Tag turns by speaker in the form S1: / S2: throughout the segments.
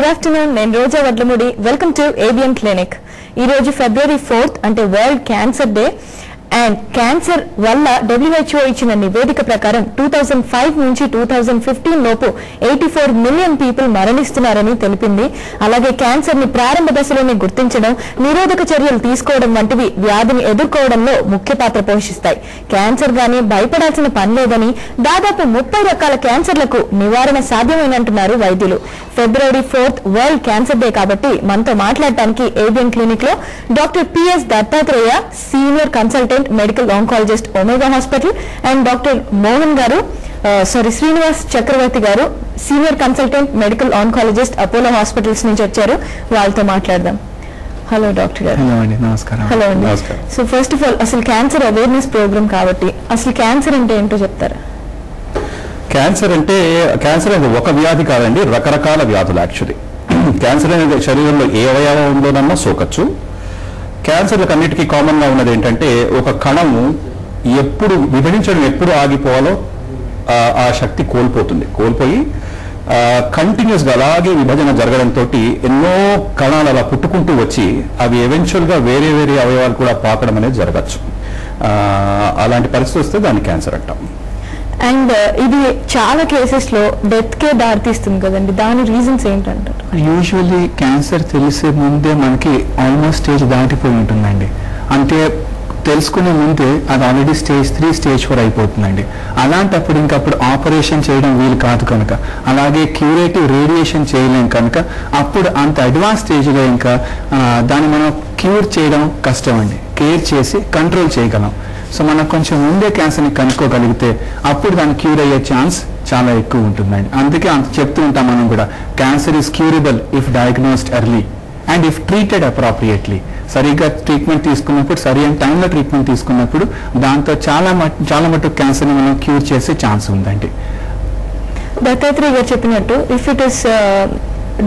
S1: afternoon, నేను Roja Vadlamudi. Welcome to ABN clinic. ఈ రోజు February 4th అంటే world cancer day. And cancer వల్ల WHO ఇచ్చిన నివేదిక ప్రకారం 2005 నుంచి 2015 లోపు 84 మిలియన్ పీపుల్ మరణిస్తున్నారని తెలిపింది. అలాగే క్యాన్సర్ ని ప్రారంభ దశలోనే గుర్తించడం, నిరోధక చర్యలు తీసుకోవడం వంటివి వ్యాధిని ఎదుర్కోవడంలో ముఖ్య పాత్ర పోషిస్తాయి. క్యాన్సర్ గానీ భయపడాల్సిన పని లేదని, దాదాపు 30 రకాల క్యాన్సర్లకు నివారణ సాధ్యమైనంటున్నారు వైద్యులు. February 4th world cancer day కాబట్టి మనతో మాట్లాడటానికి ABN క్లినిక్ లో doctor PS Dattatreya, senior consultant medical oncologist omega hospital, and doctor Mohan గారు శ్రీనివాస్ చక్రవర్తి గారు, senior consultant medical oncologist Apollo hospitals నుంచి వచ్చారు. వాళ్ళతో మాట్లాడదాం. హలో డాక్టర్ గారు.
S2: హలో అండి. నమస్కారం.
S1: హలో అండి. సో ఫస్ట్ ఆఫ్ ఆల్ అసలు క్యాన్సర్ అవేర్నెస్ ప్రోగ్రామ్ కాబట్టి అసలు క్యాన్సర్ అంటే ఏంటో చెప్తారా?
S3: క్యాన్సర్ అనేది ఒక వ్యాధి కాదండి, రకరకాల వ్యాధులు. యాక్చువల్లీ క్యాన్సర్ అనేది శరీరంలో ఏ అవయవంలోనన్నా సోకచ్చు. క్యాన్సర్లకు అన్నిటికీ కామన్ గా ఉన్నది ఏంటంటే, ఒక కణము ఎప్పుడు విభజించడం ఎప్పుడు ఆగిపోవాలో ఆ శక్తి కోల్పోయి కంటిన్యూస్ గా అలాగే విభజన జరగడంతో ఎన్నో కణాలు అలా పుట్టుకుంటూ వచ్చి అవి ఎవెన్చువల్ గా వేరే వేరే అవయవాలు కూడా పాకడం అనేది జరగచ్చు. అలాంటి పరిస్థితి వస్తే దాన్ని క్యాన్సర్ అంటాం.
S1: అండ్ ఇది చాలా కేసెస్ లో డెత్ కే దారితీస్తుంది కదండి, దాని రీజన్స్ ఏంటంటారు?
S2: యూజువల్లీ క్యాన్సర్ తెలిసే ముందే మనకి ఆల్మోస్ట్ స్టేజ్ దాటిపోయి ఉంటుందండి. అంటే తెలుసుకునే ముందే అది ఆల్రెడీ స్టేజ్ 3, స్టేజ్ 4 అయిపోతుందండి. అలాంటప్పుడు ఇంకప్పుడు ఆపరేషన్ చేయడం వీలు కాదు కనుక, అలాగే క్యూరేటివ్ రేడియేషన్ చేయలేం కనుక అప్పుడు అంత అడ్వాన్స్ స్టేజ్లో ఇంకా దాన్ని మనం క్యూర్ చేయడం కష్టం అండి. కేర్ చేసి కంట్రోల్ చేయగలం. సో మనం కొంచెం ముందే క్యాన్సర్ని కనుక్కోగలిగితే అప్పుడు దాన్ని క్యూర్ అయ్యే ఛాన్స్ చాలా ఎక్కువ ఉంటుందండి. అందుకే అంత చెప్తూ ఉంటాం మనం కూడా, cancer is curable if diagnosed early and if treated appropriately. సరిగ్గా ట్రీట్మెంట్ తీసుకున్నప్పుడు, సరి అయిన టైంలో ట్రీట్మెంట్ తీసుకున్నప్పుడు దాంతో చాలా మటుకు క్యాన్సర్ని మనం క్యూర్ చేసే ఛాన్స్ ఉందండి.
S1: దత్తాత్రేయ గారు చెప్పినట్టు if it is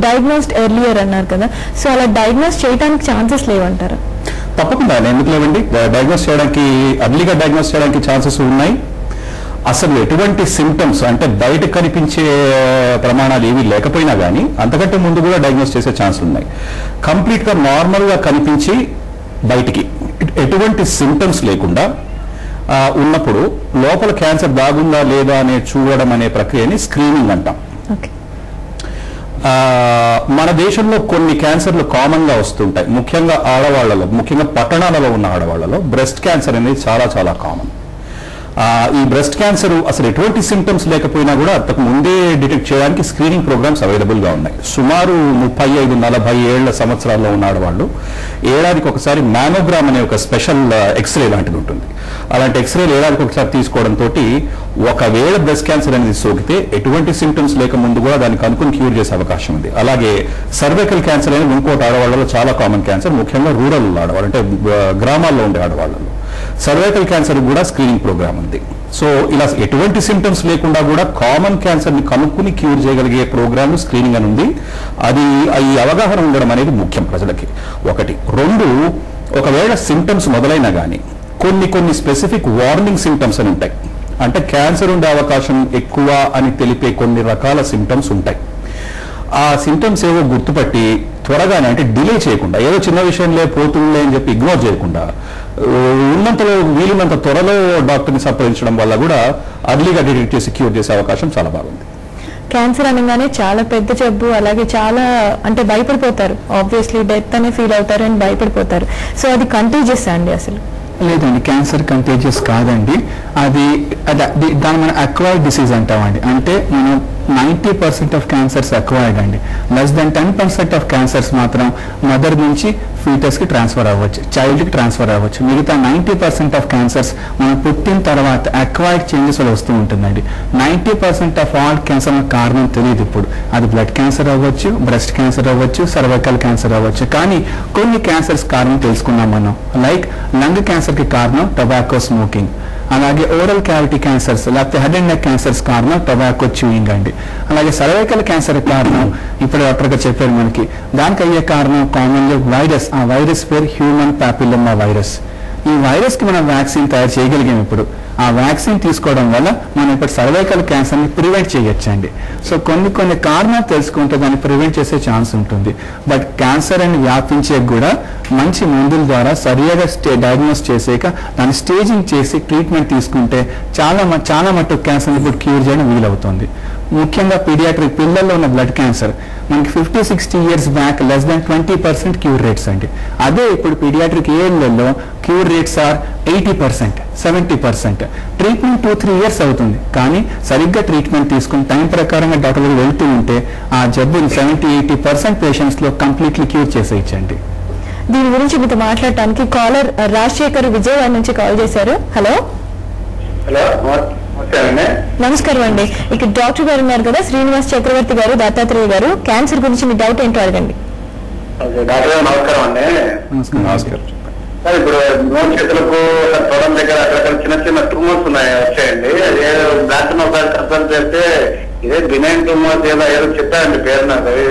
S1: diagnosed earlier అన్నారు కదా, సో అలా డయాగ్నోస్ చేయడానికి ఛాన్సెస్ లేవంటారా?
S3: తప్పకుండా, ఎందుకు లేవండి. అర్లీగా డయాగ్నోస్ చేయడానికి ఛాన్సెస్ ఉన్నాయి. అసలు ఎటువంటి సిమ్టమ్స్ అంటే బయట కనిపించే ప్రమాణాలు ఏవి లేకపోయినా కానీ అంతకంటే ముందు కూడా డయాగ్నోస్ చేసే ఛాన్స్ ఉన్నాయి. కంప్లీట్ గా నార్మల్ గా కనిపించి బయటికి ఎటువంటి సిమ్టమ్స్ లేకుండా ఉన్నప్పుడు లోపల క్యాన్సర్ దాగుందా లేదా అనే చూడడం అనే ప్రక్రియని స్క్రీనింగ్ అంటాం. మన దేశంలో కొన్ని క్యాన్సర్లు కామన్ గా వస్తుంటాయి. ముఖ్యంగా ఆడవాళ్లలో, ముఖ్యంగా పట్టణాలలో ఉన్న ఆడవాళ్లలో బ్రెస్ట్ క్యాన్సర్ అనేది చాలా చాలా కామన్. ఈ బ్రెస్ట్ క్యాన్సర్ అసలు ఎటువంటి సిమ్టమ్స్ లేకపోయినా కూడా అంతకు ముందే డిటెక్ట్ చేయడానికి స్క్రీనింగ్ ప్రోగ్రామ్స్ అవైలబుల్ గా ఉన్నాయి. సుమారు 35-40 ఏళ్ల సంవత్సరాల్లో ఉన్న ఆడవాళ్ళు ఏడాదికి ఒకసారి మ్యానోగ్రామ్ అనే ఒక స్పెషల్ ఎక్స్రే లాంటిది ఉంటుంది. అలాంటి ఎక్స్రే ఏడాదికి ఒకసారి తీసుకోవడంతో ఒకవేళ బ్రెస్ట్ క్యాన్సర్ అనేది సోకితే ఎటువంటి సిమ్టమ్స్ లేకముందు కూడా దాన్ని కనుక్కొని క్యూర్ చేసే అవకాశం ఉంది. అలాగే సర్వైకల్ క్యాన్సర్ అనేది ఇంకోటి ఆడవాళ్ళలో చాలా కామన్ క్యాన్సర్, ముఖ్యంగా రూరల్ ఆడవాళ్ళు అంటే గ్రామాల్లో ఉండే ఆడవాళ్ళలో సర్వైకల్ క్యాన్సర్ కూడా స్క్రీనింగ్ ప్రోగ్రామ్ ఉంది. సో ఇలా ఎటువంటి సిమ్టమ్స్ లేకుండా కూడా కామన్ క్యాన్సర్ ని కనుక్కుని క్యూర్ చేయగలిగే ప్రోగ్రామ్ స్క్రీనింగ్ అని ఉంది. అది ఈ అవగాహన ఉండడం అనేది ముఖ్యం ప్రజలకి. 1. 2, ఒకవేళ సిమ్టమ్స్ మొదలైనా కానీ కొన్ని స్పెసిఫిక్ వార్నింగ్ సిమ్టమ్స్ అని ఉంటాయి. అంటే క్యాన్సర్ ఉండే అవకాశం ఎక్కువ అని తెలిపే కొన్ని రకాల సిమ్టమ్స్ ఉంటాయి. ఆ సిమ్టమ్స్ ఏవో గుర్తుపట్టి త్వరగానే, అంటే డిలే చేయకుండా, ఏదో చిన్న విషయంలో పోతుండే అని చెప్పి ఇగ్నోర్ చేయకుండా ఉన్నంతలో వీలున్నంత త్వరలో డాక్టర్ని సంప్రదించడం వల్ల కూడా అర్లీగా డిటెక్ట్ చేసి క్యూర్ చేసే అవకాశం చాలా బాగుంది.
S1: క్యాన్సర్ అనగానే చాలా పెద్ద జబ్బు, అలాగే చాలా అంటే భయపడిపోతారు. ఆబ్వియస్లీ డెత్ అనే ఫీల్ అవుతారు అండ్ భయపడిపోతారు. సో అది కంటేజియస్ అండి? అసలు
S2: లేదండి, క్యాన్సర్ కంటేజియస్ కాదండి. దాన్ని మనం అక్వైర్డ్ డిసీజ్ అంటామండి. అంటే మనం 90% ఆఫ్ క్యాన్సర్స్ అక్వైర్డ్ అండి. లెస్ దెన్ 10% ఆఫ్ క్యాన్సర్స్ మాత్రం మదర్ నుంచి ఫీటస్ కి ట్రాన్స్ఫర్ అవ్వచ్చు, చైల్డ్ కి ట్రాన్స్ఫర్ అవ్వచ్చు. మిగతా 90% ఆఫ్ క్యాన్సర్స్ మనం పుట్టిన తర్వాత అక్వైర్డ్ చేంజెస్ వస్తూ ఉంటుందండి. 90% ఆఫ్ ఆల్ క్యాన్సర్ కారణం తెలియదు ఇప్పుడు. అది బ్లడ్ క్యాన్సర్ అవ్వచ్చు, బ్రెస్ట్ క్యాన్సర్ అవ్వచ్చు, సర్వైకల్ క్యాన్సర్ అవ్వచ్చు. కానీ కొన్ని క్యాన్సర్స్ కారణం తెలుసుకున్నాం మనం. లైక్ లంగ్ క్యాన్సర్ కి కారణం టొబాకో స్మోకింగ్. అలాగే ఓరల్ క్యావిటీ క్యాన్సర్స్ లేకపోతే హెడ్ అండ్ నెక్ క్యాన్సర్స్ కారణం టొబాకో చ్యూయింగ్ అండి. అలాగే సర్వైకల్ క్యాన్సర్ కారణం ఇప్పుడు డాక్టర్ గారు చెప్పారు మనకి. దానికి అయ్యే కారణం కామన్గా వైరస్. ఆ వైరస్ పేరు హ్యూమన్ పాపిల్లోమా వైరస్. ఈ వైరస్ కి మనం వ్యాక్సిన్ తయారు చేయగలిగాం ఇప్పుడు. ఆ వ్యాక్సిన్ తీసుకోవడం వల్ల మనం ఇప్పుడు సర్వైకల్ క్యాన్సర్ని ప్రివెంట్ చేయొచ్చండి. సో కొన్ని కారణాలు తెలుసుకుంటే దాన్ని ప్రివెంట్ చేసే ఛాన్స్ ఉంటుంది. బట్ క్యాన్సర్ అని వ్యాపించే కూడా మంచి మందుల ద్వారా సరిగా డయాగ్నోస్ చేసాక దాన్ని స్టేజింగ్ చేసి ట్రీట్మెంట్ తీసుకుంటే చాలా మటుకు క్యాన్సర్ ఇప్పుడు క్యూర్ చేయడం వీలవుతుంది. ముఖ్యంగా పీడియాట్రిక్ పిల్లల్లో ఉన్న బ్లడ్ క్యాన్సర్ మనకి 50-60 years back less than 20% cure rates అండి. అదే ఇప్పుడు పీడియాట్రిక్ ఏళ్లలో cure rates are 80%, 70%. Treatment 2-3 years అవుతుంది, కానీ సరిగ్గా ట్రీట్మెంట్ తీసుకుని టైం ప్రకారంగా డాక్టర్ దగ్గర వెళ్తూ ఉంటే ఆ జబ్బుని 70-80% పేషెంట్స్లో కంప్లీట్లీ క్యూర్ చేసేయచ్చండి.
S1: దీని గురించి మీతో మాట్లాడటానికి కాలర్ రాజశేఖర్ విజయవాడ నుంచి కాల్ చేశారు. హలో నమస్కారం అండి. ఇక్కడ డాక్టర్ గారు ఉన్నారు కదా, శ్రీనివాస్ చక్రవర్తి గారు, దత్తాత్రేయ గారు. క్యాన్సర్ గురించి మీ డౌట్ ఏంటో అడగండి.
S4: డాక్టర్ గారు నమస్కారం అండి.
S3: నమస్కారం.
S4: సార్ ఇప్పుడు నోటి చేతులకు తొడం దగ్గర అక్కడ చిన్న ట్యూమర్స్ వచ్చాయండి. అది డాక్టర్ ఒకసారి కన్సల్ట్ చేస్తే ఇదే బినైన్ ట్యూమర్స్ ఏదో చెప్పారండి పేరు. నాకు అది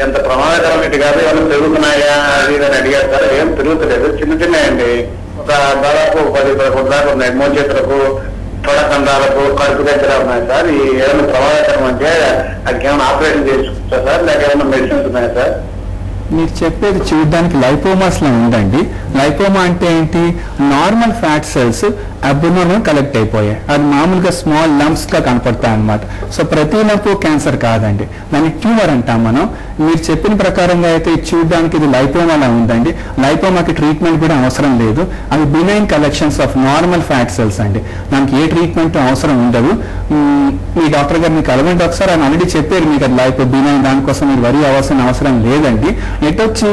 S4: ఎంత ప్రమాదకరం ఇటు కాదు, ఏమైనా పెరుగుతున్నాయా అది అని అడిగారు సార్. ఏం పెరుగుతలేదు, చిన్నయండి. ఒక దాదాపు 10-11 దాకా ఉన్నాయి. నోటి చేతులకు, తొడకండాలకు, కడుపు దగ్గర ఉన్నాయి సార్. ఈ ఏమైనా ప్రమాదకరం అంటే అది ఏమైనా ఆపరేషన్ చేసుకుంటా సార్, లేక ఏమైనా మెడిసిన్స్ ఉన్నాయా సార్?
S2: మీరు చెప్పేది చూడడానికి లైపోమాస్ లా ఉందండి. లైపోమా అంటే ఏంటి? Normal fat cells abnormal collect అయిపోయాయి. అది మామూలుగా స్మాల్ లంప్స్ గా కనపడతాయి అన్నమాట. సో ప్రతి లంపు క్యాన్సర్ కాదండి, దాన్ని ట్యూమర్ అంటాం మనం. మీరు చెప్పిన ప్రకారంగా అయితే చూడడానికి ఇది లైపోమాలా ఉందండి. లైపోమాకి ట్రీట్మెంట్ కూడా అవసరం లేదు. అవి benign collections of normal fat cells అండి. దానికి ఏ ట్రీట్మెంట్ అవసరం ఉండదు. మీ డాక్టర్ గారు మీకు అలవండి ఒకసారి, ఆయన ఆల్రెడీ చెప్పారు మీకు అది లైపో బినైన్, దానికోసం మీరు వరి అవ్వాల్సిన అవసరం లేదండి. ఎటొచ్చి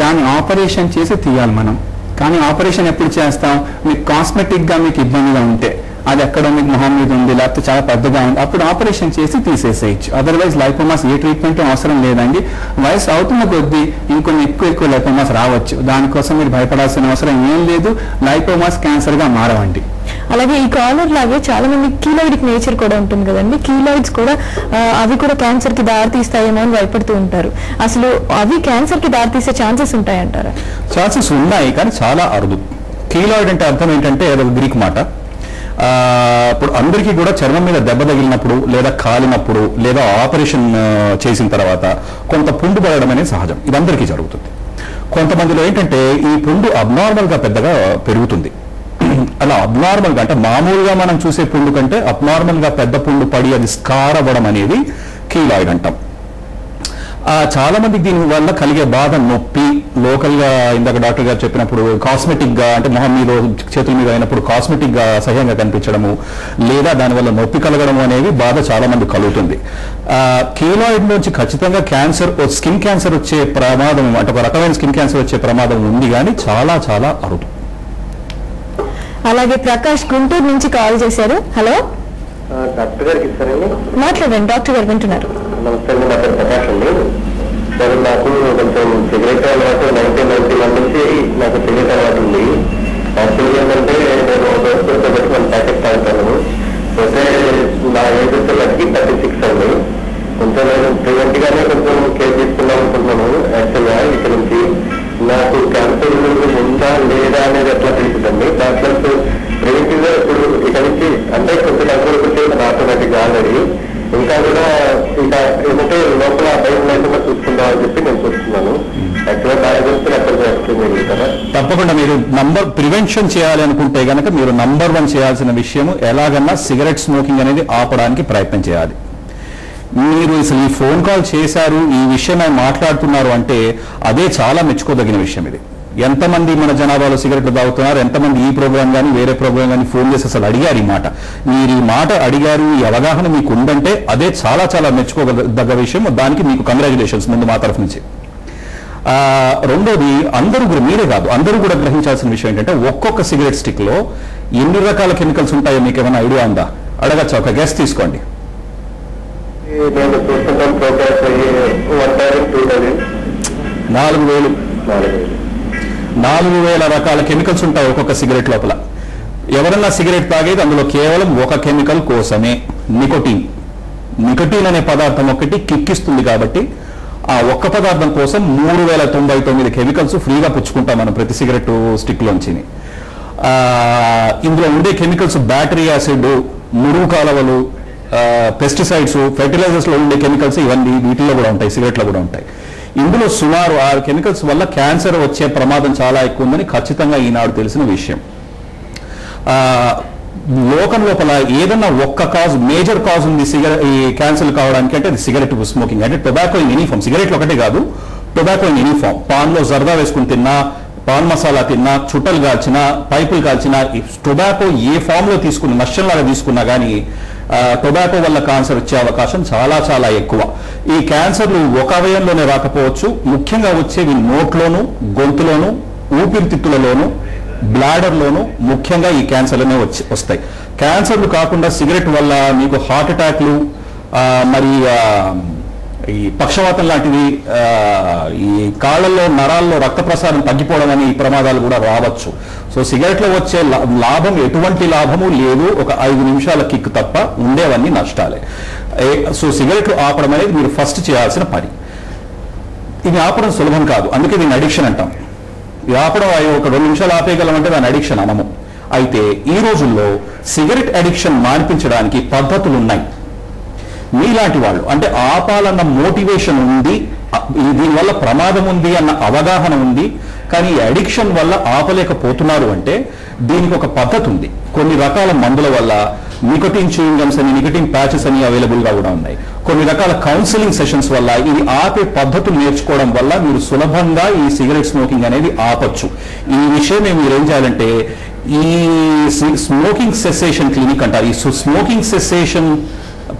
S2: దాన్ని ఆపరేషన్ చేసి తీయాలి మనం. కానీ ఆపరేషన్ ఎప్పుడు చేస్తాం? మీకు కాస్మెటిక్ గా మీకు ఇబ్బందిగా ఉంటే, అది ఎక్కడో మీకు మొహం మీద ఉంది, లేకపోతే చాలా పెద్దగా ఉంది, అప్పుడు ఆపరేషన్ చేసి తీసేసేయచ్చు. అదర్వైజ్ లైపోమాస్ ఏ ట్రీట్మెంట్ అవసరం లేదండి. వయసు అవుతున్న కొద్దీ ఇంకొన్ని ఎక్కువ లైపోమాస్ రావచ్చు. దానికోసం మీరు భయపడాల్సిన అవసరం ఏం లేదు. లైపోమాస్ క్యాన్సర్ గా మారవండి.
S1: అలాగే ఈ కాలర్ లాగే చాలా మంది కీలాయిడిక్ నేచర్ కూడా ఉంటుంది కదండి. కీలాయిడ్స్ కూడా అవి కూడా క్యాన్సర్ కి దారి తీస్తాయేమో అని భయపడుతూ ఉంటారు. అసలు అవి క్యాన్సర్ కి దారి తీసే ఛాన్సెస్ ఉంటాయంటారా?
S3: ఛాన్సెస్ ఉన్నాయి, కానీ చాలా అరుదు. కీలాయిడ్ అంటే అర్థం ఏంటంటే ఏదో గ్రీక్ మాట. ఇప్పుడు అందరికీ కూడా చర్మం మీద దెబ్బ తగిలినప్పుడు, లేదా కాలినప్పుడు, లేదా ఆపరేషన్ చేసిన తర్వాత కొంత పుండు పడడం అనేది సహజం. ఇది అందరికీ జరుగుతుంది. కొంతమందిలో ఏంటంటే ఈ పుండు అబ్నార్మల్ గా పెద్దగా పెరుగుతుంది. అలా అబ్నార్మల్ గా అంటే మామూలుగా మనం చూసే పుండు కంటే అబ్నార్మల్ గా పెద్ద పుండు పడి అది స్కార్ అవ్వడం అనేది కీలాయిడ్ అంటాం. చాలా మందికి దీని వల్ల కలిగే బాధ, నొప్పి, లోకల్ గా ఇందాక డాక్టర్ గారు చెప్పినప్పుడు కాస్మెటిక్ గా అంటే మొహం మీద, చేతుల మీద అయినప్పుడు కాస్మెటిక్ గా సహ్యంగా కనిపించడము, లేదా దానివల్ల నొప్పి కలగడం అనేది బాధ చాలా మంది కలుగుతుంది. కీలాయిడ్ నుంచి ఖచ్చితంగా క్యాన్సర్, స్కిన్ క్యాన్సర్ వచ్చే ప్రమాదం, అంటే ఒక రకమైన స్కిన్ క్యాన్సర్ వచ్చే ప్రమాదం ఉంది, కానీ చాలా చాలా అరుదు.
S1: అలాగే ప్రకాష్ గుంటూరు నుంచి కాల్ చేశారు. హలో
S4: డాక్టర్ గారికి ఇస్తారండి,
S1: మాట్లాడండి. డాక్టర్ గారు వింటున్నారు.
S4: నమస్తే అండి, నా పేరు ప్రకాష్ అండి. సార్ నాకు కొంచెం సిగరెట్ అలవాటు 1991 నుంచి నాకు సిగరెట్ అలవాటు ఉంది. యాక్చువల్గా ఏంటంటే నేను బట్టి 1 ప్యాకెట్ తాగుతాను. అయితే నా ఏజ్ వచ్చేసరికి 36 అండి. కొంచెం నేను ప్రివెంట్ గానే కొంచెం కేర్ తీసుకుందాం అనుకుంటున్నాను. యాక్చువల్గా ఇక్కడ నుంచి నాకు క్యాన్సర్ ఉందా లేదా అనేది ఎట్లా తెలుస్తుందండి? డాక్టర్స్ ప్రివెంటివ్ గా ఇప్పుడు ఇక్కడ నుంచి అంటే కొంచెం కంట్రోల్ వచ్చేది ఆటోమేటిక్ గా ఆల్రెడీ. ఇంకా కూడా ఇంకా ఏమంటే లోపల భయం లేకుండా చూసుకుందామని చెప్పి నేను చూస్తున్నాను. యాక్చువల్గా దాని గురించి ఎక్కడ ఎక్స్ప్లెయిన్ చేయగలుగుతారా?
S3: తప్పకుండా. మీరు ప్రివెన్షన్ చేయాలి అనుకుంటే కనుక మీరు నంబర్ 1 చేయాల్సిన విషయం ఎలాగన్నా సిగరెట్ స్మోకింగ్ అనేది ఆపడానికి ప్రయత్నం చేయాలి. మీరు అసలు ఈ ఫోన్ కాల్ చేశారు, ఈ విషయం మాట్లాడుతున్నారు అంటే అదే చాలా మెచ్చుకోదగిన విషయం. ఇది ఎంతమంది మన జనాభాలో సిగరెట్లు తాగుతున్నారు, ఎంతమంది ఈ ప్రోగ్రామ్ కానీ వేరే ప్రోగ్రామ్ కానీ ఫోన్ చేసి అసలు అడిగారు ఈ మాట. మీరు ఈ మాట అడిగారు, ఈ అవగాహన మీకు ఉందంటే అదే చాలా చాలా మెచ్చుకోదగ్గ విషయం. దానికి మీకు కంగ్రాచులేషన్స్ ముందు మా తరఫు నుంచి. రెండోది, అందరూ కూడా, మీరే కాదు అందరూ కూడా గ్రహించాల్సిన విషయం ఏంటంటే ఒక్కొక్క సిగరెట్ స్టిక్ లో ఎన్ని రకాల కెమికల్స్ ఉంటాయో మీకు ఏమైనా ఐడియా ఉందా? అడగచ్చా? ఒక గెస్ తీసుకోండి.
S4: నేను చూస్తుంటాను ప్రోగ్రెస్
S3: 4,000 రకాల కెమికల్స్ ఉంటాయి ఒక్కొక్క సిగరెట్ లోపల. ఎవరన్నా సిగరెట్ తాగేది అందులో కేవలం ఒక కెమికల్ కోసమే, నికోటిన్. నికోటిన్ అనే పదార్థం ఒకటి కిక్కిస్తుంది కాబట్టి ఆ ఒక్క పదార్థం కోసం 3,099 కెమికల్స్ ఫ్రీగా పుచ్చుకుంటాం మనం ప్రతి సిగరెట్ స్టిక్ లోంచి. ఇందులో ఉండే కెమికల్స్ బ్యాటరీ యాసిడ్, మురుగు కాలవలు, పెస్టిసైడ్స్, ఫెర్టిలైజర్స్ లో ఉండే కెమికల్స్ ఇవన్నీ వీటిల్లో కూడా ఉంటాయి, సిగరెట్లో కూడా ఉంటాయి. ఇందులో సుమారు 6 కెమికల్స్ వల్ల క్యాన్సర్ వచ్చే ప్రమాదం చాలా ఎక్కువ ఉందని ఖచ్చితంగా ఈనాడు తెలిసిన విషయం. లోకం లోపల ఏదన్నా ఒక్క కాజ్, మేజర్ కాజ్ ఉంది ఈ క్యాన్సర్ కావడానికి అంటే అది సిగరెట్ స్మోకింగ్. అంటే టొబాకో ఇన్ ఎనీ ఫామ్, సిగరెట్లు ఒకటే కాదు, టొబాకో ఇన్ ఎనీ ఫామ్. పాన్లో జర్దా వేసుకుని తిన్నా, పాన్ మసాలా తిన్నా, చుట్టలు కాల్చినా, పైపులు కాల్చినా, టొబాకో ఏ ఫామ్ లో తీసుకున్న, నష్టంలాగా తీసుకున్నా కానీ టొబాకో వల్ల క్యాన్సర్ వచ్చే అవకాశం చాలా చాలా ఎక్కువ. ఈ క్యాన్సర్లు ఒక అవయంలోనే రాకపోవచ్చు, ముఖ్యంగా వచ్చేవి నోట్లోను, గొంతులోను, ఊపిరితిత్తులలోను, బ్లాడర్లోను ముఖ్యంగా ఈ క్యాన్సర్లనే వస్తాయి. క్యాన్సర్లు కాకుండా సిగరెట్ వల్ల మీకు హార్ట్ అటాక్లు, మరి ఈ పక్షవాతం లాంటివి, ఈ కాళ్ళల్లో నరాల్లో రక్త ప్రసారం తగ్గిపోవడం అనే ఈ ప్రమాదాలు కూడా రావచ్చు. సో సిగరెట్లో వచ్చే లాభం ఎటువంటి లాభము లేదు, ఒక 5 నిమిషాల కిక్ తప్ప, ఉండేవన్నీ నష్టాలే. సో సిగరెట్లు ఆపడం అనేది మీరు ఫస్ట్ చేయాల్సిన పని. ఇది ఆపడం సులభం కాదు, అందుకే దీన్ని అడిక్షన్ అంటాం. ఇది ఆపడం ఒక 2 నిమిషాలు ఆపేయగలమంటే దాని అడిక్షన్ అనము. అయితే ఈ రోజుల్లో సిగరెట్ అడిక్షన్ మాన్పించడానికి పద్ధతులు ఉన్నాయి. మీలాంటి వాళ్ళు అంటే ఆపాలన్న మోటివేషన్ ఉంది, దీనివల్ల ప్రమాదం ఉంది అన్న అవగాహన ఉంది, కానీ ఈ అడిక్షన్ వల్ల ఆపలేకపోతున్నారు అంటే దీనికి ఒక పద్ధతి ఉంది. కొన్ని రకాల మందుల వల్ల, నికోటిన్ చూయింగ్ గమ్స్ అని, నికోటిన్ ప్యాచెస్ అని అవైలబుల్ గా కూడా ఉన్నాయి. కొన్ని రకాల కౌన్సిలింగ్ సెషన్స్ వల్ల, ఇది ఆపే పద్ధతులు నేర్చుకోవడం వల్ల మీరు సులభంగా ఈ సిగరెట్ స్మోకింగ్ అనేది ఆపచ్చు. ఈ విషయం మీరు ఏం చేయాలంటే, ఈ స్మోకింగ్ సెసేషన్ క్లినిక్ అంటారు. ఈ స్మోకింగ్ సెసేషన్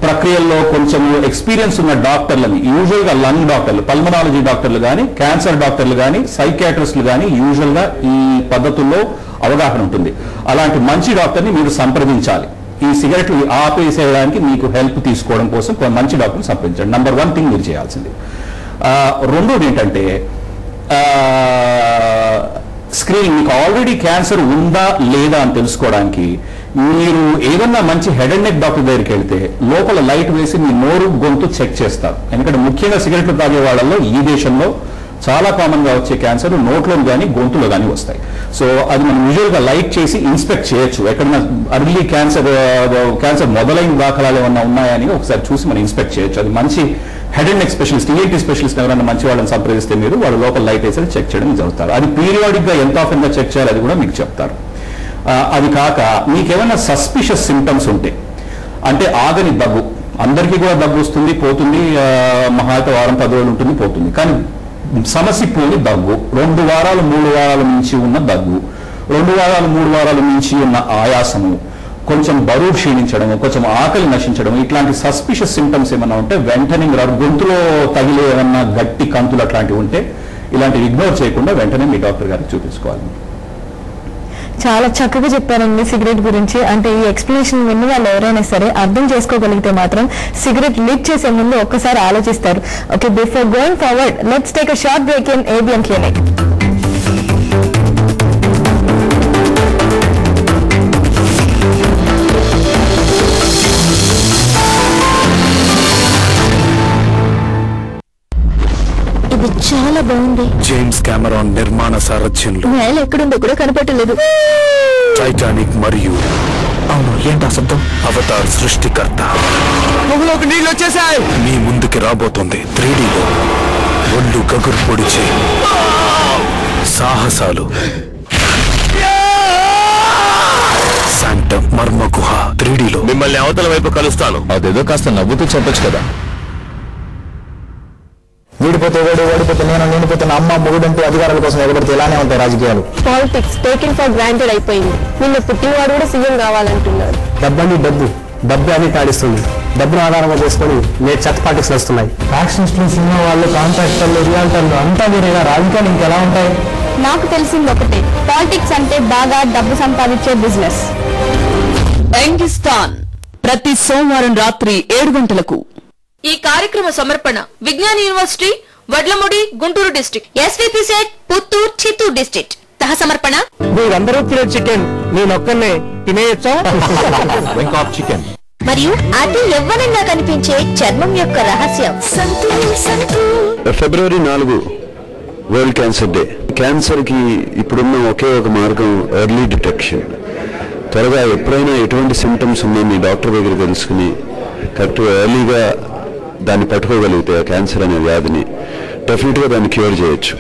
S3: ప్రక్రియల్లో కొంచెం ఎక్స్పీరియన్స్ ఉన్న డాక్టర్లని, యూజువల్గా లంగ్ డాక్టర్లు, పల్మనాలజీ డాక్టర్లు కానీ, క్యాన్సర్ డాక్టర్లు కానీ, సైకియాట్రిస్టులు కానీ యూజువల్గా ఈ పద్ధతుల్లో అవగాహన ఉంటుంది. అలాంటి మంచి డాక్టర్ని మీరు సంప్రదించాలి. ఈ సిగరెట్లు ఆపేసేయడానికి మీకు హెల్ప్ తీసుకోవడం కోసం మంచి డాక్టర్ని సంప్రదించండి. నంబర్ 1 థింగ్ మీరు చేయాల్సింది. రెండోది ఏంటంటే స్క్రీనింగ్. మీకు ఆల్రెడీ క్యాన్సర్ ఉందా లేదా అని తెలుసుకోవడానికి మీరు ఏదన్నా మంచి హెడ్ అండ్ నెక్ డాక్టర్ దగ్గరికి వెళ్తే లోపల లైట్ వేసి మీ నోరు, గొంతు చెక్ చేస్తారు. ఎందుకంటే ముఖ్యంగా సిగరెట్లు తాగే వాళ్ళల్లో ఈ దేశంలో చాలా కామన్ గా వచ్చే క్యాన్సర్ నోట్లో కానీ గొంతులో కానీ వస్తాయి. సో అది మనం యూజువల్ గా లైట్ చేసి ఇన్స్పెక్ట్ చేయొచ్చు. ఎక్కడైనా అర్లీ క్యాన్సర్ మొదలైన దాఖలాలు ఏమన్నా ఉన్నాయని ఒకసారి చూసి మనం ఇన్స్పెక్ట్ చేయొచ్చు. అది మంచి head and neck specialist, ENT specialist ఎవరైనా మంచి వాళ్ళని సంప్రదిస్తే మీరు వాళ్ళు లోపల లైట్ వేసి చెక్ చేయడం జరుగుతారు. అది పీరియాడిక్ గా ఎంత ఆఫెన్ గా చెక్ చేయాలి అది కూడా మీకు చెప్తారు. అది కాక మీకేమైనా సస్పిషియస్ సిమ్టమ్స్ ఉంటే, అంటే ఆగని దగ్గు, అందరికీ కూడా దగ్గు వస్తుంది, పోతుంది, మహా అయితే వారం 10 రోజులు ఉంటుంది, పోతుంది. కానీ సమస్య పోని దగ్గు, 2 వారాలు 3 వారాల నుంచి ఉన్న దగ్గు, 2 వారాలు 3 వారాల నుంచి ఉన్న ఆయాసము, కొంచెం బరువు క్షీణించడము, కొంచెం ఆకలి నశించడం, ఇట్లాంటి సస్పిషియస్ సింటమ్స్ ఏమన్నా ఉంటే వెంటనే మీరు గొంతులో తగిలే ఏమన్నా గట్టి కంతులు అట్లాంటివి ఉంటే ఇలాంటివి ఇగ్నోర్ చేయకుండా వెంటనే మీ డాక్టర్ గారికి చూపించుకోవాలి.
S1: చాలా చక్కగా చెప్పారండి సిగరెట్ గురించి. అంటే ఈ ఎక్స్ప్లెనేషన్ విన్న వాళ్ళు ఎవరైనా సరే అర్థం చేసుకోగలిగితే మాత్రం సిగరెట్ లిట్ చేసే ముందు ఒక్కసారి ఆలోచిస్తారు. Okay, before going forward let's take a short break in ABN clinic. ఇది చాలా బాగుంది.
S5: జేమ్స్ కెమెరాన్ నిర్మాణ సారథ్యంలో
S1: నేల ఎక్కడుందో కూడా కనపడలేదు.
S5: టైటానిక్ మరియు అవును ఏంటా శబ్దం అవతార్ సృష్టికర్త నీళ్ళు వచ్చేసాయి మీ ముందుకి రాబోతుంది 3Dలో. ఒళ్ళు గగురు పొడిచే సాహసాలు, శాంటమ్ మర్మ గుహ 3Dలో.
S6: మిమ్మల్ని అవతల వైపు కలుస్తాను.
S5: అదేదో కాస్త నవ్వుతూ చెప్పొచ్చు కదా.
S2: వీడిపోతే వాడు, వాడిపోతే నేను, నేనిపోతే అమ్మ, మొగుడంటే అధికారాల కోసం ఎగబడితే ఇలానే ఉంటాయి రాజకీయాలు.
S7: పాలిటిక్స్ టేకెన్ ఫర్ గ్రాంటెడ్ అయిపోయింది. నిన్న పుట్టినవాడు కూడా సీఎం కావాలంటున్నారు.
S2: డబ్బండి డబ్బు అని తాడిస్తుంది. డబ్బును ఆధారంగా చేసుకొని నేటి చెత్త పార్టీస్ వస్తున్నాయి. ఫ్యాక్షనిస్టులు, సినిమా వాళ్ళు, కాంట్రాక్టర్లు, రియాల్టర్లు అంతా వేరేగా రాజకీయాలు ఇంకెలా ఉంటాయి?
S7: నాకు తెలిసింది ఒకటే, పాలిటిక్స్ అంటే బాగా డబ్బు సంపాదించే బిజినెస్.
S8: యంగిస్తాన్ ప్రతి సోమవారం రాత్రి 7 గంటలకు.
S9: ఈ కార్యక్రమ సమర్పణ విజ్ఞాన university Vadlamudi Guntur district, SVP set Puttur Chittoor district. సహ సమర్పణ
S2: మీరందరూ తినే చికెన్ నేనొక్కనే తినేయచ్చా?
S5: చికెన్
S7: మరియు అతి యవ్వనంగా కనిపించే చర్మం యొక్క రహస్యం.
S6: ఫిబ్రవరి 4 వరల్డ్ క్యాన్సర్ డే. క్యాన్సర్కి ఇప్పుడున్న ఒకే ఒక మార్గం ఎర్లీ డిటెక్షన్. త్వరగా ఎప్పుడైనా ఎటువంటి సిమ్టమ్స్ ఉన్నా మీ డాక్టర్ దగ్గర తెలుసుకుని కరెక్ట్గా ఎర్లీగా దాన్ని పట్టుకోగలిగితే క్యాన్సర్ అనే వ్యాధిని డెఫినెట్గా దాన్ని క్యూర్ చేయొచ్చు.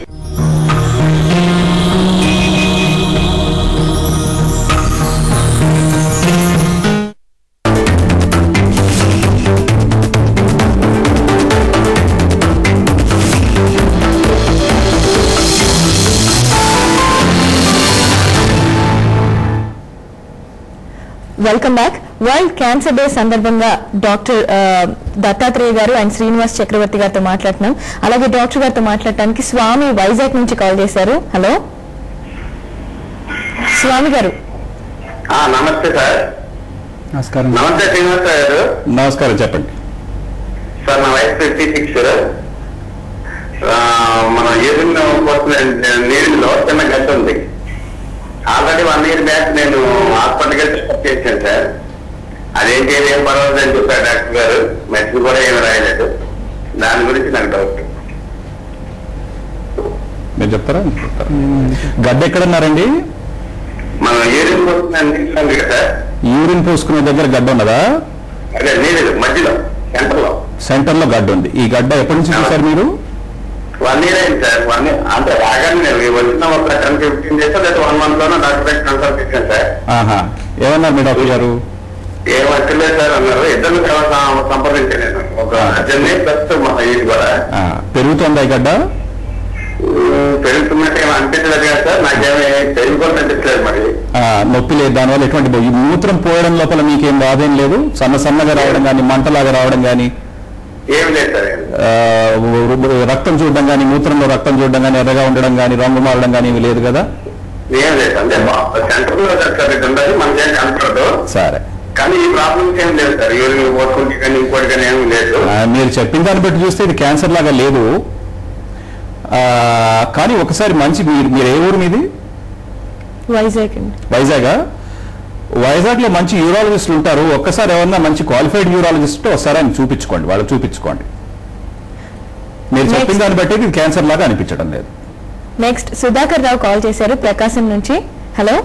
S1: Welcome back. World cancer day సందర్భంగా డాక్టర్ దత్తాత్రేయ గారు అండ్ శ్రీనివాస్ చక్రవర్తి గారితో మాట్లాడుతున్నాం. అలాగే డాక్టర్ గారితో మాట్లాడటానికి స్వామి వైజాగ్ నుంచి కాల్ చేశారు. హలో స్వామి గారు.
S4: నమస్తే సార్.
S2: నమస్కారం.
S4: నమస్తే శ్రీనివాస్ గారు.
S3: నమస్కారం, చెప్పండి
S4: సార్. నా వయసు 56. మన యూరిన్ నీళ్ళలో చిన్న గడ్డ ఉంది. ఆల్రెడీ 1 year బ్యాక్ నేను హాస్పిటల్కి చెకప్ చేశాను సార్. అదేంటి ఏం పర్వాలేదు అని చెప్పారు డాక్టర్ గారు. మెడిసిన్ కూడా ఏమి రాయలేదు. దాని గురించి నాకు డౌట్.
S3: మీరు చెప్తారా? గడ్డ ఎక్కడున్నారండి?
S4: మన యూరిన్ పోసుకునే కదా సార్.
S3: యూరిన్ పోసుకునే దగ్గర గడ్డ ఉన్నదా?
S4: అదే నీళ్ళు మధ్యలో
S3: సెంటర్ లో గడ్డ ఉంది. ఈ గడ్డ ఎప్పటి నుంచి చూసారు మీరు?
S4: 1 year అయింది సార్. 1 year అంటే రాగానే నేను వచ్చిన ఒక 10-15 days లేదా 1 month లోనే డాక్టర్ కన్సల్ట్ చేశాను సార్.
S3: ఏమన్నారు మీ డాక్టర్ గారు?
S4: ఏం వచ్చలేదు సార్ అన్నారు. ఇద్దరు సంప్రదించాను నేను. ఒక 10 ప్లస్ మా ఇది కూడా.
S3: పెరుగుతుందా ఈ గడ్డ?
S4: పెరుగుతున్నట్టు ఏమో అనిపించలేదు కదా సార్. నాకేమీ పెరుగుకోవడం అనిపించలేదు. మరి
S3: నొప్పి లేదు. దానివల్ల ఎటువంటి మూత్రం పోయడం లోపల మీకేం బాధేం లేదు? సన్నగా రావడం కానీ, మంటలాగా రావడం కానీ
S4: ఏం లేదు సార్.
S3: రక్తం చూడడం కానీ, మూత్రంలో రక్తం చూడడం కానీ, ఎర్రగా ఉండడం కానీ, రంగు మారడం కానీ ఏమి లేదు కదా?
S4: ఏం లేదు. అంటే సెంటర్ లో సార్ ఇది ఉండదు, మనకేం కనపడదు.
S3: సరే,
S4: కానీ ఈ ప్రాబ్లమ్స్ ఏం లేదు సార్. యూరిన్ పోసుకుంటే కానీ ఇంకోటి కానీ ఏమి లేదు.
S3: మీరు చెప్పిన దాన్ని బట్టి చూస్తే ఇది క్యాన్సర్ లాగా లేదు. కానీ ఒకసారి మంచి మీరు ఏ ఊరు మీది?
S1: వైజాగ్.
S3: వైజాగా? వైజాగ్ లో మంచి యూరాలజిస్టులు ఉంటారు. ఒక్కసారి ఎవరన్నా మంచి క్వాలిఫైడ్ యూరాలజిస్ట్ ఒకసారి ఆయన చూపించుకోండి, వాళ్ళు చూపించుకోండి. మీరు చెప్పిన దాన్ని బట్టి ఇది క్యాన్సర్ లాగా అనిపించడం లేదు.
S1: నెక్స్ట్ సుధాకర్ రావు కాల్ చేశారు ప్రకాశం నుంచి. హలో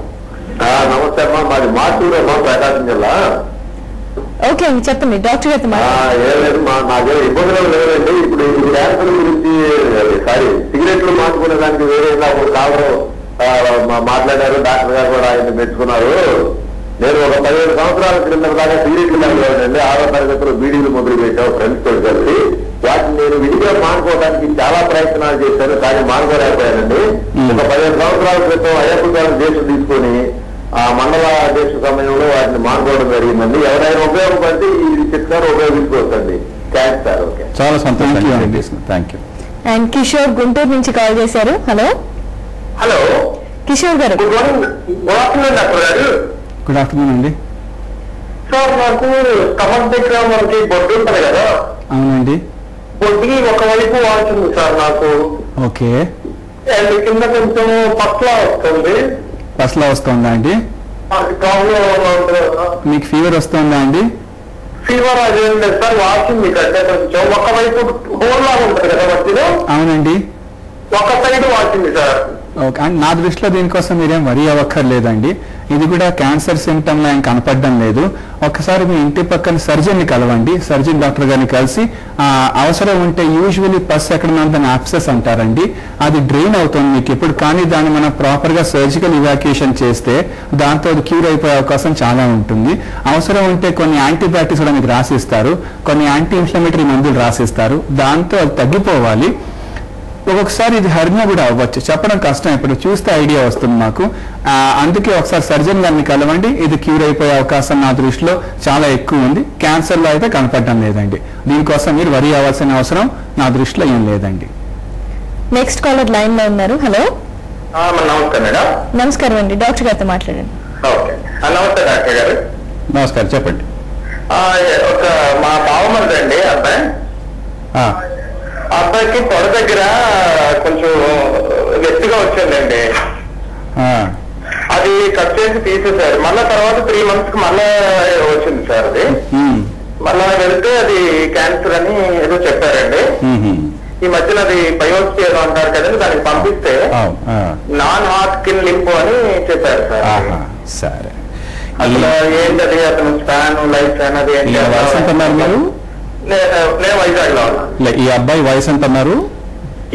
S4: నమస్తే అమ్మా. మాది మాటూరు అమ్మా, ప్రకాశం జిల్లా.
S1: ఓకే అండి, చెప్పండి డాక్టర్ గారితో.
S4: ఏం లేదు, నాకేం ఇబ్బందులు లేదండి. ఇప్పుడు ఈ క్యాన్సర్ గురించి సిగరెట్లు మార్చుకునే దానికి వేరే కావడం మాట్లాడారు. డాక్టర్ గారు కూడా ఆయన మెచ్చుకున్నారు. నేను ఒక 15 సంవత్సరాల క్రింద దాకా సిగరెట్లు తాగలేదండి. 6వ తరగతిలో బీడీలు మొదలు పెట్టాను ఫ్రెండ్స్ తో కలిసి. వాటిని నేను విడిగా మానుకోవడానికి చాలా ప్రయత్నాలు చేశాను, కానీ మానుకోలేకపోయానండి. ఒక 15 సంవత్సరాల క్రితం అయ్యప్ప గారు దేశం తీసుకొని ఆ మండల దేశ సమయంలో వాటిని మానుకోవడం జరిగిందండి. ఎవరైనా ఉపయోగపడితే ఈ చిట్కాలు ఉపయోగించుకోవచ్చండి. Thanks sir. ఓకే,
S3: చాలా సంతోషం. Thank you.
S1: And Kishore Guntur నుంచి కాల్ చేశారు. హలో
S4: హలో
S1: కిషోర్ గారు.
S4: గుడ్ ఆఫ్టర్నూన్ డాక్టర్ గారు.
S2: గుడ్ ఆఫ్టర్నూన్ అండి.
S4: సార్ నాకు స్టమక్ దగ్గర మనకి బొడ్డు ఉంటుంది కదా.
S2: అవునండి.
S4: బొడ్డుకి ఒకవైపు వాడుతుంది సార్ నాకు.
S2: ఓకే.
S4: అండ్ కింద కొంచెం పట్ల వస్తుంది.
S2: పసలా వస్తుందా అండి?
S4: ప్రాబ్లం ఉంటుంది.
S2: మీకు ఫీవర్ వస్తుందా అండి?
S4: ఫీవర్ అదేం లేదు సార్. వాచింది గడ్డ కొంచెం ఒకవైపు హోల్ లాగా ఉంటుంది కదా మధ్యలో.
S2: అవునండి.
S4: ఒక సైడ్ వాచింది సార్.
S2: ఓకే. అండ్ నా దృష్టిలో దీనికోసం మీరేం వరీ అవ్వక్కర్లేదండి. ఇది కూడా క్యాన్సర్ సిమ్టమ్ లా ఏం కనపడడం లేదు. ఒకసారి మీ ఇంటి పక్కన సర్జన్ ని కలవండి. సర్జన్ డాక్టర్ గారిని కలిసి అవసరం ఉంటే యూజువల్లీ పస్ ఎక్కడ యాప్సెస్ అంటారండి, అది డ్రైన్ అవుతుంది మీకు ఇప్పుడు. కానీ దాన్ని మనం ప్రాపర్ గా సర్జికల్ ఇవాక్యుయేషన్ చేస్తే దాంతో అది క్యూర్ అయిపోయే అవకాశం చాలా ఉంటుంది. అవసరం ఉంటే కొన్ని యాంటీబయాటిక్స్ కూడా మీకు రాసిస్తారు, కొన్ని యాంటీ ఇన్ఫ్లమేటరీ మందులు రాసిస్తారు. దాంతో అది తగ్గిపోవాలి. ఒక్కొక్కసారి ఇది హెర్నియా కూడా అవ్వచ్చు, చెప్పడం కష్టం. ఇప్పుడు చూస్తే ఐడియా వస్తుంది మాకు. అందుకే ఒకసారి సర్జన్ గారిని కలవండి. ఇది క్యూర్ అయిపోయే అవకాశం నా దృష్టిలో చాలా ఎక్కువ ఉంది. క్యాన్సర్ లో అయితే కనపడడం లేదండి. దీనికోసం మీరు వరి అవ్వాల్సిన అవసరం నా దృష్టిలో ఏం లేదండి.
S1: నెక్స్ట్ కాలర్ లైన్ లో ఉన్నారు. హలో
S4: నమస్కారం మేడం.
S1: నమస్కారం అండి, డాక్టర్ గారితో మాట్లాడండి.
S4: ఓకే, నమస్తే డాక్టర్ గారు.
S3: నమస్కారం, చెప్పండి.
S4: ఒక మా బావమరిది అండి అబ్బాయి. అబ్బాయికి పొడ దగ్గర కొంచెం గట్టిగా వచ్చిందండి. అది కట్ చేసి తీసేశారు. మళ్ళా తర్వాత 3 months కి మళ్ళా వచ్చింది సార్. అది మళ్ళా వెళ్తే అది క్యాన్సర్ అని ఏదో చెప్పారండి. ఈ మధ్యన అది బయోప్సీ ఏదో అంటారు కదండి, దానికి పంపిస్తే నాన్ హాట్కిన్ లింఫో అని చెప్పారు సార్.
S3: సరే,
S4: అసలు ఏంటది అతను స్పాన్ లైఫ్ స్పాన్ అది ఏంటి?
S3: వయసు ఎంత అన్నారు మీరు?
S4: నేను వైజాగ్ లో ఉన్నా.
S3: ఈ అబ్బాయి వయసు ఎంత అన్నారు?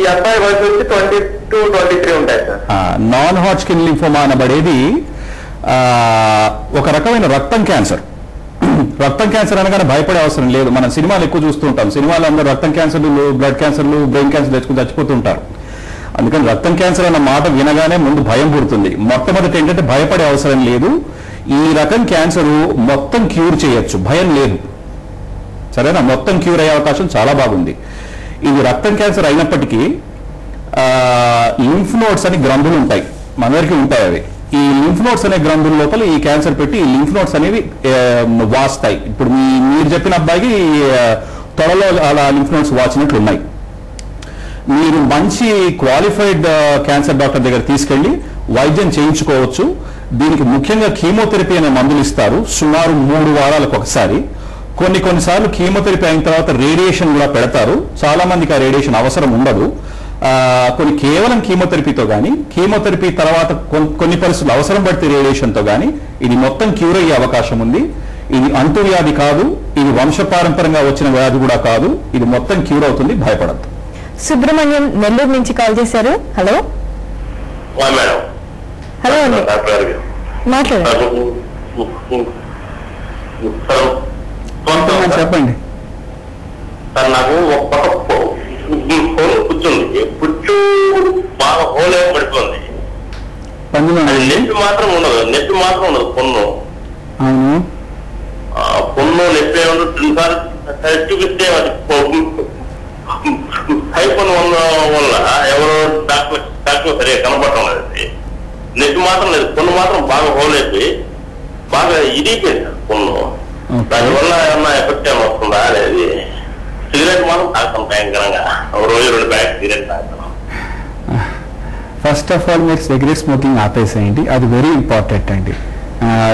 S4: ఈ అబ్బాయి వయసు వచ్చి 22-23 ఉంటాయి సార్.
S3: నాన్ హాట్కిన్ లింఫోమా అనబడేది ఒక రకమైన రక్తం క్యాన్సర్. రక్తం క్యాన్సర్ అనగానే భయపడే అవసరం లేదు. మనం సినిమాలు ఎక్కువ చూస్తూ ఉంటాం. సినిమాలు అందరూ రక్తం క్యాన్సర్లు, బ్లడ్ క్యాన్సర్లు, బ్రెయిన్ క్యాన్సర్ తెచ్చుకుని చచ్చిపోతూ ఉంటారు. అందుకని రక్తం క్యాన్సర్ అన్న మాట వినగానే ముందు భయం పుడుతుంది. మొట్టమొదటి ఏంటంటే భయపడే అవసరం లేదు. ఈ రకం క్యాన్సర్ మొత్తం క్యూర్ చేయొచ్చు, భయం లేదు. సరేనా? మొత్తం క్యూర్ అయ్యే అవకాశం చాలా బాగుంది. ఇది రక్తం క్యాన్సర్ అయినప్పటికీ లింఫ్ నోడ్స్ అని గ్రంథులు ఉంటాయి, మనందరికీ ఉంటాయి. అవి ఈ లింఫ్ నోడ్స్ అనే గ్రంథుల లోపల ఈ క్యాన్సర్ పెట్టి ఈ లింఫ్ నోడ్స్ అనేవి వాస్తాయి. ఇప్పుడు మీరు చెప్పిన అబ్బాయికి త్వరలో అలా లింఫ్ నోడ్స్ వాచినట్లు ఉన్నాయి. మీరు మంచి క్వాలిఫైడ్ క్యాన్సర్ డాక్టర్ దగ్గర తీసుకెళ్లి వైద్యం చేయించుకోవచ్చు. దీనికి ముఖ్యంగా కీమోథెరపీ అనే మందులు ఇస్తారు, సుమారు 3 వారాలకు ఒకసారి. కొన్నిసార్లు కీమోథెరపీ అయిన తర్వాత రేడియేషన్ కూడా పెడతారు. చాలా మందికి ఆ రేడియేషన్ అవసరం ఉండదు. కొన్ని కేవలం కీమోథెరపీతో కానీ, కీమోథెరపీ తర్వాత కొన్ని పరిస్థితులు అవసరం పడితే రేడియేషన్తో కానీ ఇది మొత్తం క్యూర్ అయ్యే అవకాశం ఉంది. ఇది అంటువ్యాధి కాదు, ఇది వంశపారంపరంగా వచ్చిన వ్యాధి కూడా కాదు. ఇది మొత్తం క్యూర్ అవుతుంది, భయపడద్దు.
S1: సుబ్రహ్మణ్యం నెల్లూరు నుంచి కాల్ చేశారు. హలో. హలో అండి, మాట్లాడండి.
S2: చెప్పండి
S4: సార్. నాకు ఒక కూర్చుంది, పుచ్చు బాగా హోల్ పడిపోయింది. నొప్పి మాత్రం ఉండదు, నొప్పి మాత్రం ఉండదు. పొన్ను పొన్ను నొప్పి ఉండదు. చూపిస్తే అది హైపోన్ వల్ల ఎవరో డాక్టర్ సరిగా కనపడటం లేదు. నొప్పి మాత్రం లేదు, పొన్ను మాత్రం బాగా హోల్ అయిపోయి బాగా ఇరిగిపోయింది సార్ పొన్ను. దానివల్ల ఏమన్నా ఎఫెక్ట్ ఏమైనా వస్తుందా అనేది. సిగరెట్ మాత్రం తాగుతాం భయంకరంగా, రోజు 2 ప్యాకెట్ సిగరెట్ తాగుతాం.
S2: ఫస్ట్ ఆఫ్ ఆల్ మీరు సిగరెట్ స్మోకింగ్ ఆపేసేయండి, అది వెరీ ఇంపార్టెంట్ అండి.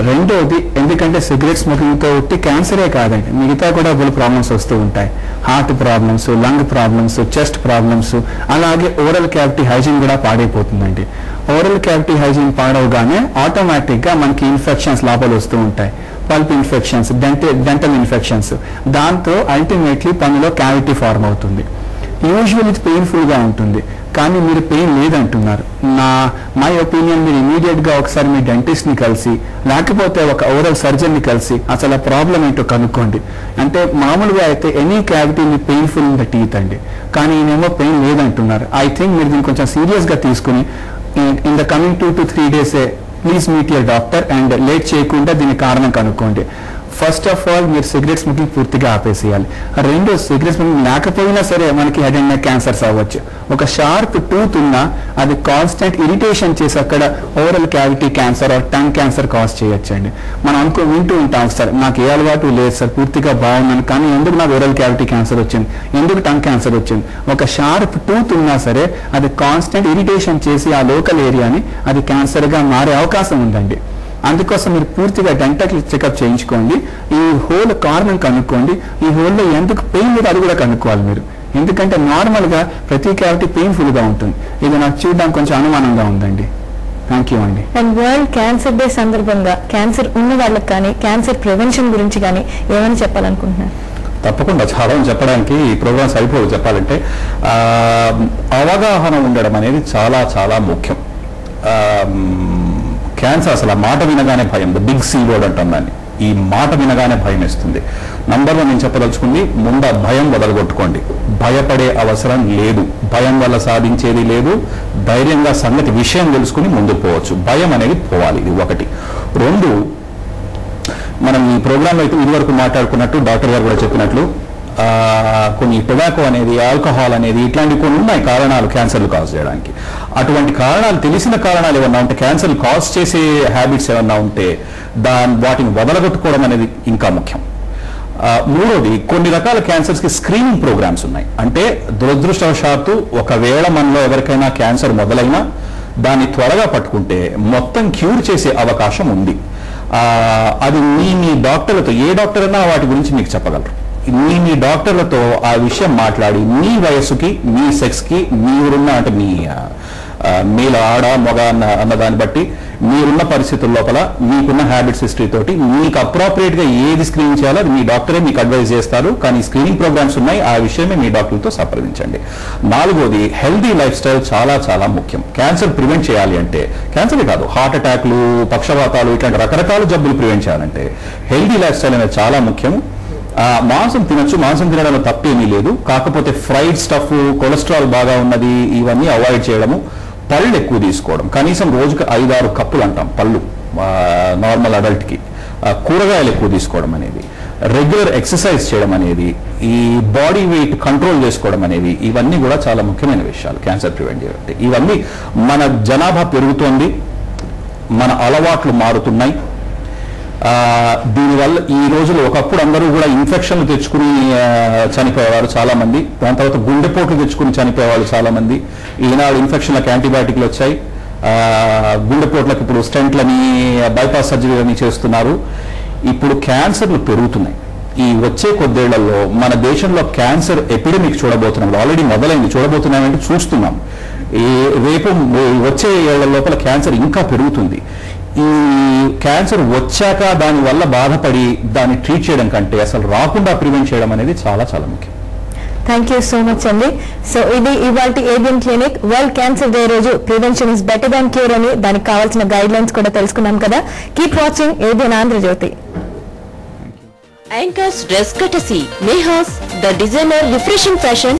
S2: రెండోది, ఎందుకంటే సిగరెట్ స్మోకింగ్తో ఉట్టి క్యాన్సరే కాదండి, మిగతా కూడా ప్రాబ్లమ్స్ వస్తూ ఉంటాయి. Heart problems, lung problems, chest problems, అలాగే ఓరల్ క్యావిటీ హైజీన్ కూడా పాడైపోతుందండి. ఓరల్ క్యావిటీ హైజీన్ పాడవగానే ఆటోమేటిక్గా మనకి ఇన్ఫెక్షన్స్ లోపల వస్తూ ఉంటాయి. పల్ప్ ఇన్ఫెక్షన్స్, డెంటల్ ఇన్ఫెక్షన్స్, దాంతో అల్టిమేట్లీ పన్నులో క్యావిటీ ఫార్మ్ అవుతుంది. యూజువల్ ఇది పెయిన్ఫుల్గా ఉంటుంది, కానీ మీరు పెయిన్ లేదంటున్నారు. మై ఒపీనియన్, మీరు ఇమీడియట్గా ఒకసారి మీ డెంటిస్ట్ని కలిసి, లేకపోతే ఒక ఓరల్ సర్జన్ని కలిసి అసలు ఆ ప్రాబ్లం ఏంటో కనుక్కోండి. అంటే మామూలుగా అయితే any cavity me painful in the teeth అండి, కానీ ఈయనేమో పెయిన్ లేదంటున్నారు. ఐ థింక్ మీరు దీన్ని కొంచెం సీరియస్గా తీసుకుని in the coming 2 to 3 days please meet your doctor and late చేయకుండా దీని కారణం కనుక్కోండి. ఫస్ట్ ఆఫ్ ఆల్ మీరు సిగరెట్ స్మోకింగ్ పూర్తిగా ఆపేసేయాలి. రెండు, సిగరెట్ స్మోకింగ్ లేకపోయినా సరే మనకి హెడ్ అండ్ నెక్ క్యాన్సర్స్ అవ్వచ్చు. ఒక షార్ప్ టూత్ ఉన్నా అది కాన్స్టెంట్ ఇరిటేషన్ చేసి అక్కడ oral cavity cancer are tongue cancer cause చేయొచ్చండి. మనం వింటూ ఉంటాం, సార్ నాకు ఏ అలవాటు లేదు సార్, పూర్తిగా బాగున్నాను, కానీ ఎందుకు నాకు ఓరల్ క్యావిటీ క్యాన్సర్ వచ్చింది, ఎందుకు టంగ్ క్యాన్సర్ వచ్చింది? ఒక షార్ప్ టూత్ ఉన్నా సరే అది కాన్స్టెంట్ ఇరిటేషన్ చేసి ఆ లోకల్ ఏరియాని అది క్యాన్సర్గా మారే అవకాశం ఉందండి. అందుకోసం మీరు పూర్తిగా డెంటల్ చెకప్ చేయించుకోండి, ఈ హోల్ కారణం కనుక్కోండి, ఈ హోల్లో ఎందుకు పెయిన్ లేదు అది కూడా కనుక్కోవాలి మీరు. ఎందుకంటే నార్మల్గా ప్రతి క్యావిటీ పెయిన్ఫుల్గా ఉంటుంది. ఇది నాకు చూడడానికి కొంచెం అనుమానంగా ఉందండి. థ్యాంక్ యూ అండి.
S1: అండ్ వరల్డ్ క్యాన్సర్ డే సందర్భంగా క్యాన్సర్ ఉన్న వాళ్ళకి కానీ క్యాన్సర్ ప్రివెన్షన్ గురించి కానీ ఏమైనా చెప్పాలనుకుంటున్నారు?
S3: తప్పకుండా చాలా చెప్పడానికి ఈ ప్రోగ్రామ్స్ అయిపోవు. చెప్పాలంటే అవగాహన ఉండడం అనేది చాలా చాలా ముఖ్యం. క్యాన్సర్ అసలు ఆ మాట వినగానే భయం, ద బిగ్ సి వర్డ్ అంటాం దాన్ని. ఈ మాట వినగానే భయం వేస్తుంది. నంబర్ 1 నేను చెప్పదలుచుకుంది, ముందు భయం వదలగొట్టుకోండి. భయపడే అవసరం లేదు, భయం వల్ల సాధించేది లేదు. ధైర్యంగా సంగతి విషయం తెలుసుకుని ముందుకు పోవచ్చు. భయం అనేది పోవాలి, ఇది ఒకటి. 2, మనం ఈ ప్రోగ్రాంలో అయితే ఇదివరకు మాట్లాడుకున్నట్టు డాక్టర్ గారు కూడా చెప్పినట్లు కొన్ని టొబాకో అనేది, ఆల్కహాల్ అనేది, ఇట్లాంటివి కొన్ని ఉన్నాయి కారణాలు క్యాన్సర్లు కాజ్ చేయడానికి. అటువంటి కారణాలు, తెలిసిన కారణాలు ఏమన్నా ఉంటే, క్యాన్సర్లు కాజ్ చేసే హ్యాబిట్స్ ఏమన్నా ఉంటే వాటిని వదలగొట్టుకోవడం అనేది ఇంకా ముఖ్యం. 3వది, కొన్ని రకాల క్యాన్సర్స్కి స్క్రీనింగ్ ప్రోగ్రామ్స్ ఉన్నాయి. అంటే దురదృష్టవశాత్తు ఒకవేళ మనలో ఎవరికైనా క్యాన్సర్ మొదలైనా దాన్ని త్వరగా పట్టుకుంటే మొత్తం క్యూర్ చేసే అవకాశం ఉంది. అది మీ డాక్టర్లతో, ఏ డాక్టర్ అయినా వాటి గురించి మీకు చెప్పగలరు. మీ డాక్టర్లతో ఆ విషయం మాట్లాడి మీ వయస్సుకి మీ సెక్స్కి మీరున్న అంటే మీ మీలో ఆడ మగ అన్న దాన్ని బట్టి మీరున్న పరిస్థితుల లోపల మీకున్న హ్యాబిట్స్ హిస్టరీ తోటి మీకు అప్రోప్రియేట్గా ఏది స్క్రీనింగ్ చేయాలో అది మీ డాక్టరే మీకు అడ్వైజ్ చేస్తారు. కానీ స్క్రీనింగ్ ప్రోగ్రామ్స్ ఉన్నాయి, ఆ విషయమే మీ డాక్టర్తో సంప్రదించండి. 4వది హెల్దీ లైఫ్ స్టైల్ చాలా చాలా ముఖ్యం. క్యాన్సర్ ప్రివెంట్ చేయాలి అంటే, క్యాన్సరే కాదు హార్ట్ అటాక్లు, పక్షవాతాలు ఇట్లాంటి రకరకాల జబ్బులు ప్రివెంట్ చేయాలంటే హెల్దీ లైఫ్ స్టైల్ అనేది చాలా ముఖ్యం. మాంసం తినొచ్చు, మాంసం తినడంలో తప్పేమీ లేదు. కాకపోతే ఫ్రైడ్ స్టఫ్, కొలెస్ట్రాల్ బాగా ఉన్నది ఇవన్నీ అవాయిడ్ చేయడము, పళ్ళు ఎక్కువ తీసుకోవడం, కనీసం రోజుకి 5-6 కప్పులు అంటాం పళ్ళు నార్మల్ అడల్ట్కి, కూరగాయలు ఎక్కువ తీసుకోవడం అనేది, రెగ్యులర్ ఎక్సర్సైజ్ చేయడం అనేది, ఈ బాడీ వెయిట్ కంట్రోల్ చేసుకోవడం అనేది, ఇవన్నీ కూడా చాలా ముఖ్యమైన విషయాలు క్యాన్సర్ ప్రివెంట్ చేయాలంటే. ఇవన్నీ మన జనాభా పెరుగుతోంది, మన అలవాట్లు మారుతున్నాయి. దీనివల్ల ఈ రోజులు ఒకప్పుడు అందరూ కూడా ఇన్ఫెక్షన్లు తెచ్చుకుని చనిపోయేవారు చాలా మంది, దాని తర్వాత గుండెపోట్లు తెచ్చుకుని చనిపోయేవాళ్ళు చాలా మంది. ఈనాడు ఇన్ఫెక్షన్లకు యాంటీబయాటిక్లు వచ్చాయి, గుండెపోట్లకు ఇప్పుడు స్టెంట్లని, బైపాస్ సర్జరీలని చేస్తున్నారు. ఇప్పుడు క్యాన్సర్లు పెరుగుతున్నాయి. ఈ వచ్చే కొద్దేళ్లలో మన దేశంలో క్యాన్సర్ ఎపిడమిక్ చూడబోతున్నాం, ఆల్రెడీ మొదలైంది, చూడబోతున్నామంటే చూస్తున్నాం. రేపు వచ్చే ఏళ్ల లోపల క్యాన్సర్ ఇంకా పెరుగుతుంది. ఈ క్యాన్సర్ వచ్చాక దాని వల్ల బాధపడి దాన్ని ట్రీట్ చేయడం కంటే అసలు రాకుండా ప్రివెంట్ చేయడం అనేది చాలా చాలా ముఖ్యం.
S1: థ్యాంక్ యూ సో మచ్ అండి. సో ఇది ఇవాల్టి ABN clinic. World cancer day రోజు prevention is better than cure అని దానికి కావాల్సిన గైడ్ లైన్స్ కూడా తెలుసుకున్నాం కదా. Keep watching ABN Andhra Jyothi.
S9: Anchors dress courtesy Neha's the designer refreshing fashion